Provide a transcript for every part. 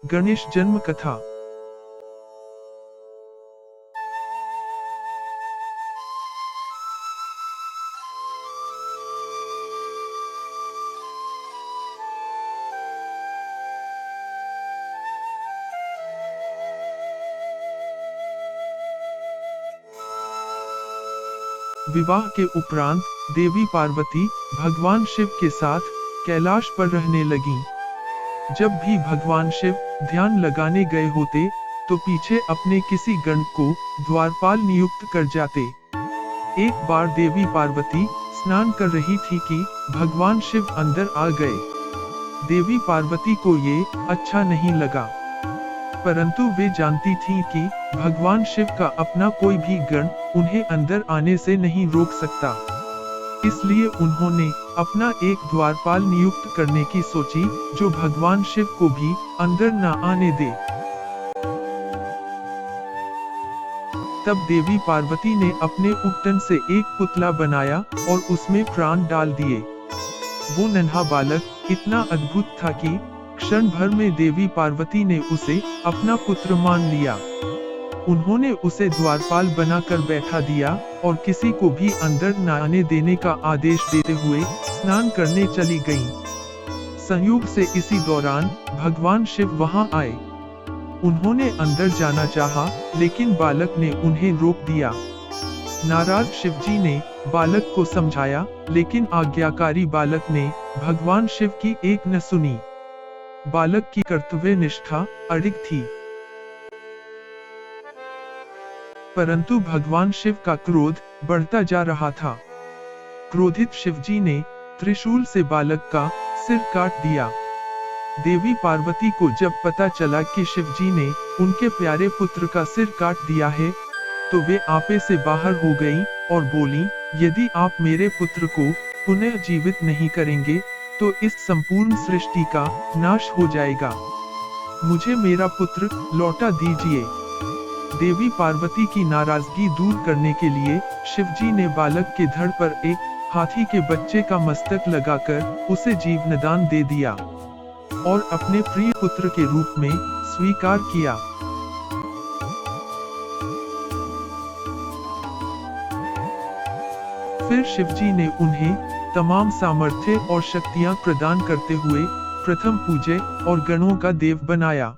गणेश जन्म कथा। विवाह के उपरांत देवी पार्वती भगवान शिव के साथ कैलाश पर रहने लगीं। जब भी भगवान शिव ध्यान लगाने गए होते तो पीछे अपने किसी गण को द्वारपाल नियुक्त कर जाते। एक बार देवी पार्वती स्नान कर रही थी कि भगवान शिव अंदर आ गए। देवी पार्वती को ये अच्छा नहीं लगा, परंतु वे जानती थीं कि भगवान शिव का अपना कोई भी गण उन्हें अंदर आने से नहीं रोक सकता। इसलिए उन्होंने अपना एक द्वारपाल नियुक्त करने की सोची, जो भगवान शिव को भी अंदर न आने दे। तब देवी पार्वती ने अपने उपटन से एक पुतला बनाया और उसमें प्राण डाल दिए। वो नन्हा बालक इतना अद्भुत था कि क्षण भर में देवी पार्वती ने उसे अपना पुत्र मान लिया। उन्होंने उसे द्वारपाल बनाकर बैठा दिया और किसी को भी अंदर न आने देने का आदेश देते हुए स्नान करने चली गईं। संयोग से इसी दौरान भगवान शिव वहां आए। उन्होंने अंदर जाना चाहा, लेकिन बालक ने उन्हें रोक दिया। नाराज शिवजी ने बालक को समझाया, लेकिन आज्ञाकारी बालक ने भगवान शिव की एक न सुनी। बालक की कर्तव्य निष्ठा अडिग थी, परंतु भगवान शिव का क्रोध बढ़ता जा रहा था। क्रोधित शिवजी ने त्रिशूल से बालक का सिर काट दिया। देवी पार्वती को जब पता चला कि शिवजी ने उनके प्यारे पुत्र का सिर काट दिया है, तो वे आपे से बाहर हो गईं और बोलीं, यदि आप मेरे पुत्र को पुनः जीवित नहीं करेंगे तो इस संपूर्ण सृष्टि का नाश हो जाएगा। मुझे मेरा पुत्र लौटा दीजिए। देवी पार्वती की नाराजगी दूर करने के लिए शिवजी ने बालक के धड़ पर एक हाथी के बच्चे का मस्तक लगाकर उसे जीवनदान दे दिया और अपने प्रिय पुत्र के रूप में स्वीकार किया। फिर शिवजी ने उन्हें तमाम सामर्थ्य और शक्तियां प्रदान करते हुए प्रथम पूज्य और गणों का देव बनाया,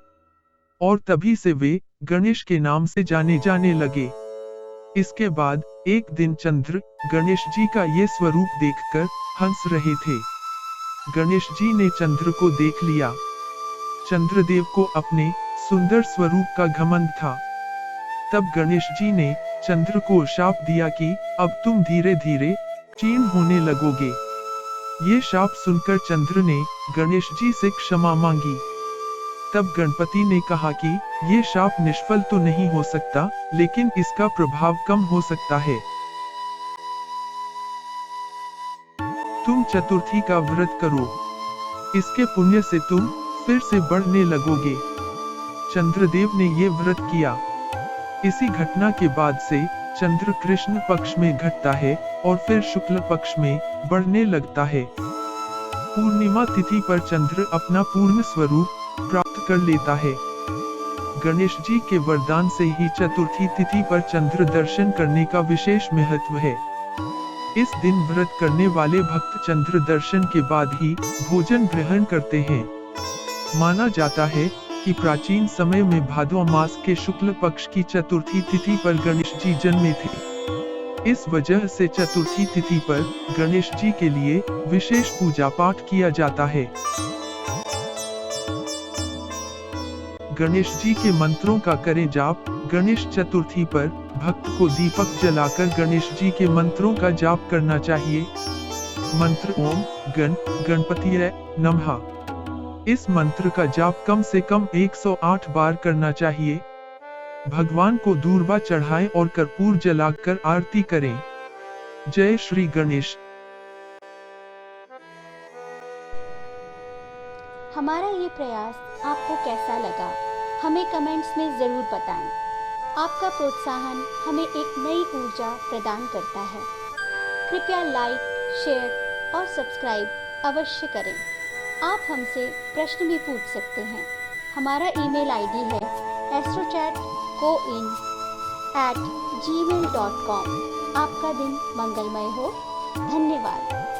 और तभी से वे गणेश के नाम से जाने लगे। इसके बाद एक दिन चंद्र गणेश जी का ये स्वरूप देखकर हंस रहे थे। गणेश जी ने चंद्र को देख लिया। चंद्रदेव को अपने सुंदर स्वरूप का घमंड था। तब गणेश जी ने चंद्र को शाप दिया कि अब तुम धीरे धीरे क्षीण होने लगोगे। ये शाप सुनकर चंद्र ने गणेश जी से क्षमा मांगी। तब गणपति ने कहा कि ये शाप निष्फल तो नहीं हो सकता, लेकिन इसका प्रभाव कम हो सकता है। तुम चतुर्थी का व्रत करो, इसके पुण्य से तुम फिर से बढ़ने लगोगे। चंद्रदेव ने ये व्रत किया। इसी घटना के बाद से चंद्र कृष्ण पक्ष में घटता है और फिर शुक्ल पक्ष में बढ़ने लगता है। पूर्णिमा तिथि पर चंद्र अपना पूर्ण स्वरूप प्राप्त कर लेता है। गणेश जी के वरदान से ही चतुर्थी तिथि पर चंद्र दर्शन करने का विशेष महत्व है। इस दिन व्रत करने वाले भक्त चंद्र दर्शन के बाद ही भोजन ग्रहण करते हैं। माना जाता है कि प्राचीन समय में भाद्र मास के शुक्ल पक्ष की चतुर्थी तिथि पर गणेश जी जन्मे थे। इस वजह से चतुर्थी तिथि पर गणेश जी के लिए विशेष पूजा पाठ किया जाता है। गणेश जी के मंत्रों का करें जाप। गणेश चतुर्थी पर भक्त को दीपक जलाकर गणेश जी के मंत्रों का जाप करना चाहिए। मंत्र ओम गणपतिये नमः। इस मंत्र का जाप कम से कम 108 बार करना चाहिए। भगवान को दूर्वा चढ़ाएं और कर्पूर जलाकर आरती करें। जय श्री गणेश। हमारा ये प्रयास आपको कैसा लगा, हमें कमेंट्स में ज़रूर बताएं। आपका प्रोत्साहन हमें एक नई ऊर्जा प्रदान करता है। कृपया लाइक, शेयर और सब्सक्राइब अवश्य करें। आप हमसे प्रश्न भी पूछ सकते हैं। हमारा ईमेल आईडी है astrochatcoin@gmail.com। आपका दिन मंगलमय हो। धन्यवाद।